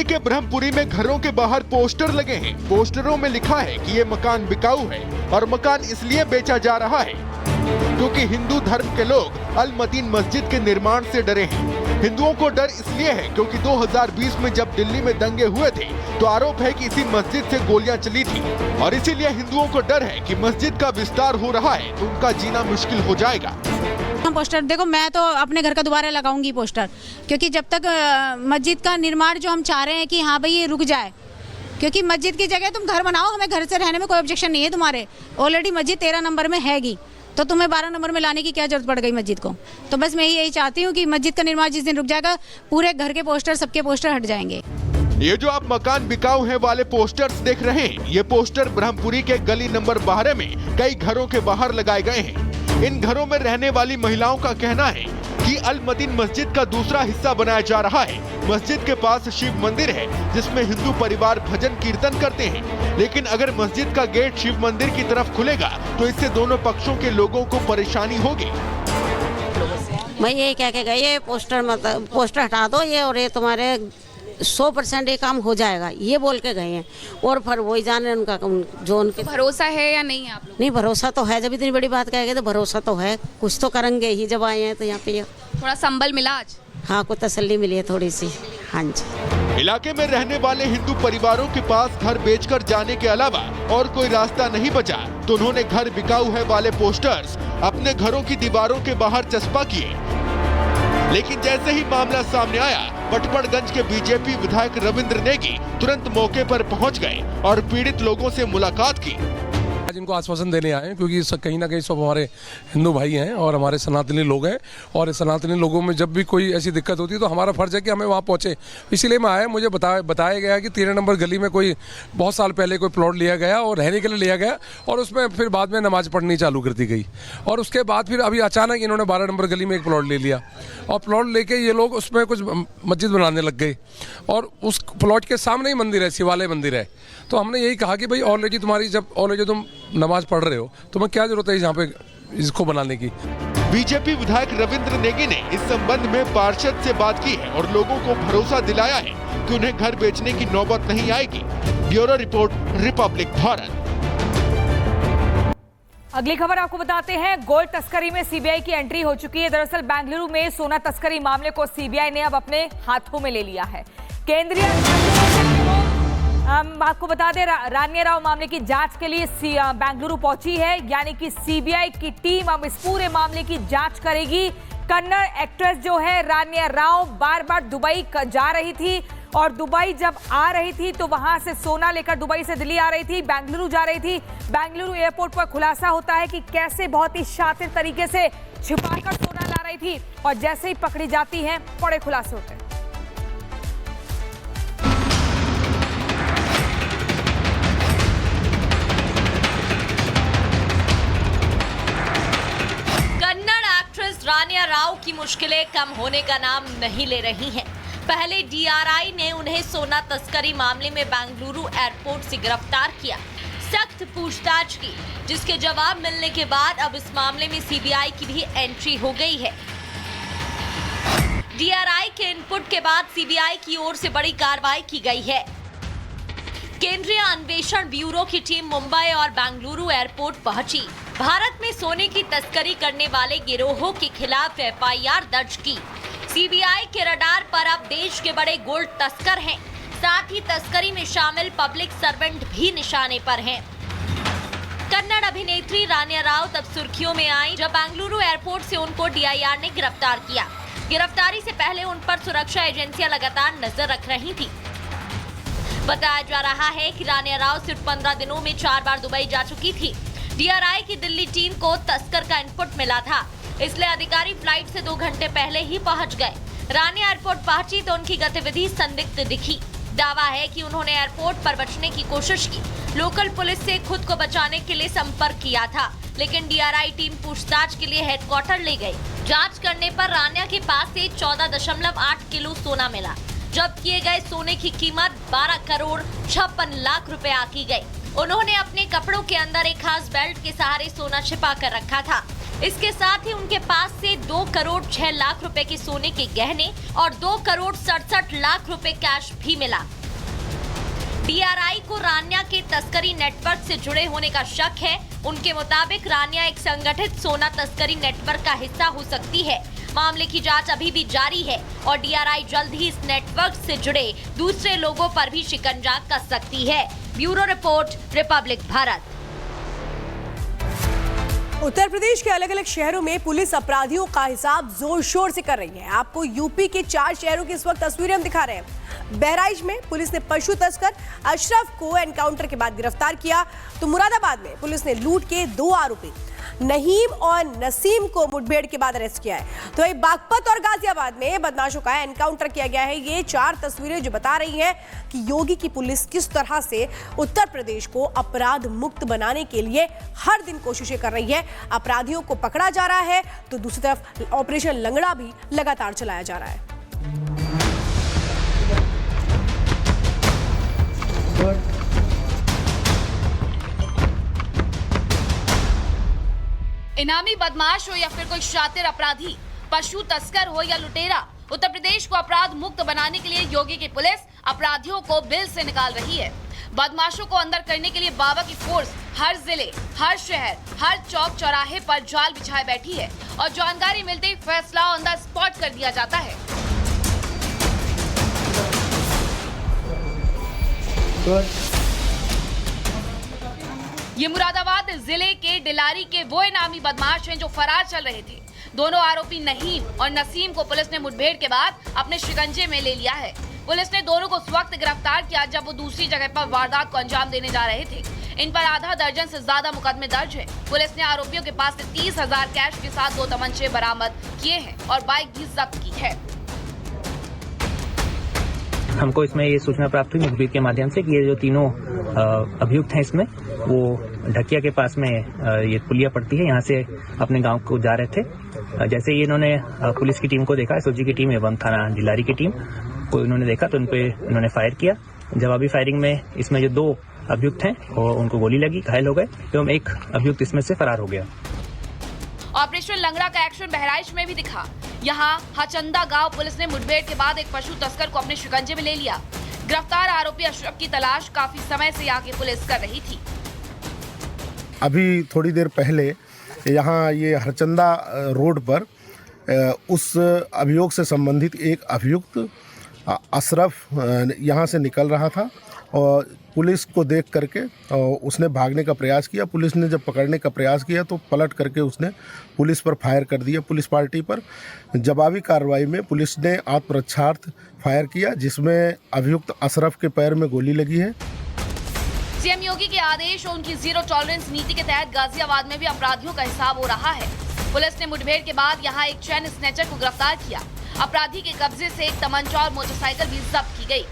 के ब्रह्मपुरी में घरों के बाहर पोस्टर लगे हैं। पोस्टरों में लिखा है कि ये मकान बिकाऊ है और मकान इसलिए बेचा जा रहा है क्योंकि हिंदू धर्म के लोग अल मतीन मस्जिद के निर्माण से डरे हैं। हिंदुओं को डर इसलिए है क्योंकि 2020 में जब दिल्ली में दंगे हुए थे तो आरोप है कि इसी मस्जिद से गोलियां चली थी और इसीलिए हिंदुओं को डर है कि मस्जिद का विस्तार हो रहा है तो उनका जीना मुश्किल हो जाएगा। पोस्टर देखो, मैं तो अपने घर का दोबारा लगाऊंगी पोस्टर, क्योंकि जब तक मस्जिद का निर्माण जो हम चाह रहे हैं कि हाँ भाई ये रुक जाए, क्योंकि मस्जिद की जगह तुम घर बनाओ, हमें घर से रहने में कोई ऑब्जेक्शन नहीं है तुम्हारे। ऑलरेडी मस्जिद 13 नंबर में हैगी तो तुम्हें 12 नंबर में लाने की क्या जरूरत पड़ गई मस्जिद को। तो बस मैं यही चाहती हूँ कि मस्जिद का निर्माण जिस दिन रुक जाएगा पूरे घर के पोस्टर, सबके पोस्टर हट जाएंगे। ये जो आप मकान बिकाऊ है वाले पोस्टर्स देख रहे हैं, ये पोस्टर ब्रह्मपुरी के गली नंबर 12 में कई घरों के बाहर लगाए गए हैं। इन घरों में रहने वाली महिलाओं का कहना है कि अल मतीन मस्जिद का दूसरा हिस्सा बनाया जा रहा है। मस्जिद के पास शिव मंदिर है जिसमें हिंदू परिवार भजन कीर्तन करते हैं, लेकिन अगर मस्जिद का गेट शिव मंदिर की तरफ खुलेगा तो इससे दोनों पक्षों के लोगों को परेशानी होगी। मैं ये कह के गए, ये पोस्टर हटा दो ये, और ये तुम्हारे 100% ये काम हो जाएगा, ये बोल के गए हैं। और फिर वही जाने उनका जो उनके भरोसा है या नहीं आप लोग? नहीं, भरोसा तो है। जब इतनी बड़ी बात कहेंगे तो भरोसा तो है, कुछ तो करेंगे ही। जब आए हैं तो यहाँ पे थोड़ा संबल मिला आज? हाँ, कुछ तसल्ली मिली है थोड़ी सी। हाँ जी। इलाके में रहने वाले हिंदू परिवारों के पास घर बेचकर जाने के अलावा और कोई रास्ता नहीं बचा तो उन्होंने घर बिकाऊ है वाले पोस्टर्स अपने घरों की दीवारों के बाहर चस्पा किए। लेकिन जैसे ही मामला सामने आया, पटपड़गंज के बीजेपी विधायक रविंद्र नेगी तुरंत मौके पर पहुंच गए और पीड़ित लोगों से मुलाकात की। आज इनको आश्वासन देने आए हैं क्योंकि कहीं ना कहीं सब हमारे हिंदू भाई हैं और हमारे सनातनी लोग हैं, और सनातनी लोगों में जब भी कोई ऐसी दिक्कत होती है तो हमारा फर्ज है कि हमें वहाँ पहुँचे। इसीलिए मैं आया। मुझे बताया गया कि 13 नंबर गली में कोई बहुत साल पहले कोई प्लॉट लिया गया और रहने के लिए लिया गया, और उसमें फिर बाद में नमाज पढ़नी चालू कर दी गई, और उसके बाद फिर अभी अचानक इन्होंने 12 नंबर गली में एक प्लॉट ले लिया, और प्लॉट लेके ये लोग उसमें कुछ मस्जिद बनाने लग गए, और उस प्लॉट के सामने ही मंदिर है, शिवालय मंदिर है। तो हमने यही कहा कि भाई ऑलरेडी तुम नमाज पढ़ रहे हो, तुम्हें क्या जरूरत है यहाँ पे इसको बनाने की। बीजेपी विधायक रविंद्र नेगी ने इस संबंध में पार्षद से बात की है और लोगों को भरोसा दिलाया है कि उन्हें घर बेचने की नौबत नहीं आएगी। Bureau report, Republic Bharat. अगली खबर आपको बताते हैं, गोल्ड तस्करी में सीबीआई की एंट्री हो चुकी है। दरअसल बेंगलुरु में सोना तस्करी मामले को सीबीआई ने अब अपने हाथों में ले लिया है। केंद्रीय हम आपको बता दें, रानिया राव मामले की जांच के लिए बेंगलुरु पहुंची है, यानी कि सीबीआई की टीम अब इस पूरे मामले की जांच करेगी। कन्नड़ एक्ट्रेस जो है रानिया राव बार बार दुबई जा रही थी, और दुबई जब आ रही थी तो वहां से सोना लेकर दुबई से दिल्ली आ रही थी, बेंगलुरु जा रही थी। बेंगलुरु एयरपोर्ट पर खुलासा होता है कि कैसे बहुत ही शातिर तरीके से छिपाकर सोना ला रही थी, और जैसे ही पकड़ी जाती है बड़े खुलासे होते हैं। रानिया राव की मुश्किलें कम होने का नाम नहीं ले रही हैं। पहले डीआरआई ने उन्हें सोना तस्करी मामले में बेंगलुरु एयरपोर्ट से गिरफ्तार किया, सख्त पूछताछ की, जिसके जवाब मिलने के बाद अब इस मामले में सीबीआई की भी एंट्री हो गई है। डीआरआई के इनपुट के बाद सीबीआई की ओर से बड़ी कार्रवाई की गई है। केंद्रीय अन्वेषण ब्यूरो की टीम मुंबई और बेंगलुरु एयरपोर्ट पहुंची। भारत में सोने की तस्करी करने वाले गिरोहों के खिलाफ एफआईआर दर्ज की। सीबीआई के रडार पर अब देश के बड़े गोल्ड तस्कर हैं, साथ ही तस्करी में शामिल पब्लिक सर्वेंट भी निशाने पर हैं। कन्नड़ अभिनेत्री रानिया राव तब सुर्खियों में आई जब बेंगलुरु एयरपोर्ट से उनको डीआईआर ने गिरफ्तार किया। गिरफ्तारी से पहले उन पर सुरक्षा एजेंसियां लगातार नजर रख रही थी। बताया जा रहा है कि रानिया राव सिर्फ 15 दिनों में 4 बार दुबई जा चुकी थी। डीआरआई की दिल्ली टीम को तस्कर का इनपुट मिला था, इसलिए अधिकारी फ्लाइट से 2 घंटे पहले ही पहुंच गए। रानिया एयरपोर्ट पहुंची तो उनकी गतिविधि संदिग्ध दिखी। दावा है कि उन्होंने एयरपोर्ट पर बचने की कोशिश की, लोकल पुलिस से खुद को बचाने के लिए संपर्क किया था, लेकिन डीआरआई टीम पूछताछ के लिए हेडक्वार्टर ले गई। जांच करने पर रानिया के पास से 14.8 किलो सोना मिला। जब्त किए गए सोने की कीमत 12 करोड़ 56 लाख रुपए आकी गई। उन्होंने अपने कपड़ों के अंदर एक खास बेल्ट के सहारे सोना छिपा कर रखा था। इसके साथ ही उनके पास से 2 करोड़ 6 लाख रुपए के सोने के गहने और 2 करोड़ 67 लाख रुपए कैश भी मिला। डीआरआई को रान्या के तस्करी नेटवर्क से जुड़े होने का शक है। उनके मुताबिक रान्या एक संगठित सोना तस्करी नेटवर्क का हिस्सा हो सकती है। मामले की जांच अभी भी जारी है और डीआरआई जल्द ही इस नेटवर्क से जुड़े दूसरे लोगों पर भी शिकंजा कस सकती है। Bureau report, Republic Bharat. Uttar Pradesh के अलग अलग शहरों में पुलिस अपराधियों का हिसाब जोर शोर से कर रही है। आपको यूपी के 4 शहरों की इस वक्त तस्वीरें हम दिखा रहे हैं। बहराइच में पुलिस ने पशु तस्कर अशरफ को एनकाउंटर के बाद गिरफ्तार किया, तो मुरादाबाद में पुलिस ने लूट के 2 आरोपी नहीम और नसीम को मुठभेड़ के बाद अरेस्ट किया है। तो वही बागपत और गाजियाबाद में बदमाशों का एनकाउंटर किया गया है। ये 4 तस्वीरें जो बता रही हैं कि योगी की पुलिस किस तरह से उत्तर प्रदेश को अपराध मुक्त बनाने के लिए हर दिन कोशिशें कर रही है। अपराधियों को पकड़ा जा रहा है तो दूसरी तरफ ऑपरेशन लंगड़ा भी लगातार चलाया जा रहा है। इनामी बदमाश हो या फिर कोई शातिर अपराधी, पशु तस्कर हो या लुटेरा, उत्तर प्रदेश को अपराध मुक्त बनाने के लिए योगी की पुलिस अपराधियों को बिल से निकाल रही है। बदमाशों को अंदर करने के लिए बाबा की फोर्स हर जिले, हर शहर, हर चौक चौराहे पर जाल बिछाए बैठी है और जानकारी मिलते ही फैसला ऑन द स्पॉट कर दिया जाता है। ये मुरादाबाद जिले के डिलारी के वो इनामी बदमाश हैं जो फरार चल रहे थे। दोनों आरोपी नहीम और नसीम को पुलिस ने मुठभेड़ के बाद अपने शिकंजे में ले लिया है। पुलिस ने दोनों को उस वक्त गिरफ्तार किया जब वो दूसरी जगह पर वारदात को अंजाम देने जा रहे थे। इन पर आधा दर्जन से ज्यादा मुकदमे दर्ज है। पुलिस ने आरोपियों के पास से 30,000 कैश के साथ 2 तमंचे बरामद किए हैं और बाइक भी जब्त की है। हमको इसमें ये सूचना प्राप्त हुई मुखबिर के माध्यम से कि ये जो तीनों अभियुक्त हैं इसमें वो ढकिया के पास में ये पुलिया पड़ती है, यहाँ से अपने गांव को जा रहे थे। जैसे ही इन्होंने पुलिस की टीम को देखा, एसओजी की टीम एवं थाना डिलारी की टीम को इन्होंने देखा तो इन्होंने फायर किया। जवाबी फायरिंग में इसमें जो 2 अभियुक्त हैं और उनको गोली लगी, घायल हो गए एवं एक अभियुक्त इसमें से फरार हो गया। ऑपरेशन लंगड़ा का एक्शन बहराइच में भी दिखा। यहाँ हचंदा गांव पुलिस ने मुठभेड़ के बाद एक पशु तस्कर को अपने शिकंजे में ले लिया। गिरफ्तार आरोपी अशरफ की तलाश काफी समय से यहाँ की पुलिस कर रही थी। अभी थोड़ी देर पहले यहाँ ये हरचंदा रोड पर उस अभियोग से संबंधित एक अभियुक्त अशरफ यहाँ से निकल रहा था और पुलिस को देख करके उसने भागने का प्रयास किया। पुलिस ने जब पकड़ने का प्रयास किया तो पलट करके उसने पुलिस पर फायर कर दिया, पुलिस पार्टी पर। जवाबी कार्रवाई में पुलिस ने आत्मरक्षार्थ फायर किया जिसमें अभियुक्त अशरफ के पैर में गोली लगी है। सीएम योगी के आदेश और उनकी जीरो टॉलरेंस नीति के तहत गाजियाबाद में भी अपराधियों का हिसाब हो रहा है। पुलिस ने मुठभेड़ के बाद यहाँ एक चैन स्नैचर को गिरफ्तार किया। अपराधी के कब्जे से एक तमंचा और मोटरसाइकिल भी जब्त की गई।